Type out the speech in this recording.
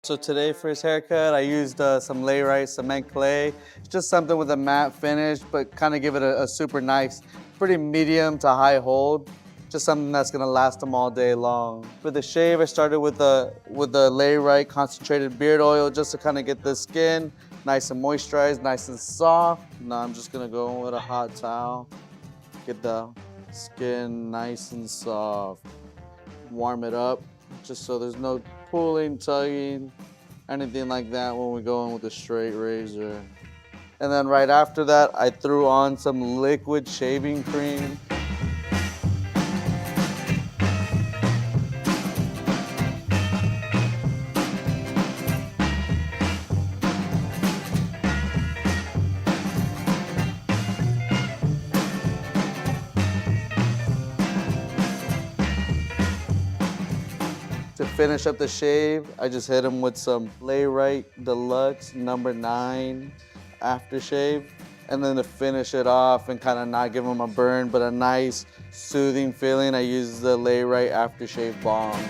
So today for his haircut, I used some Layrite Cement Clay. It's just something with a matte finish, but kind of give it a super nice, pretty medium to high hold. Just something that's gonna last him all day long. For the shave, I started with the Layrite Concentrated Beard Oil just to kind of get the skin nice and moisturized, nice and soft. Now I'm just gonna go in with a hot towel, get the skin nice and soft. Warm it up just so there's no pulling, tugging, anything like that when we go in with a straight razor. And then right after that, I threw on some liquid shaving cream. To finish up the shave, I just hit him with some Layrite Deluxe #9 Aftershave. And then to finish it off and kind of not give him a burn, but a nice soothing feeling, I use the Layrite Aftershave Balm.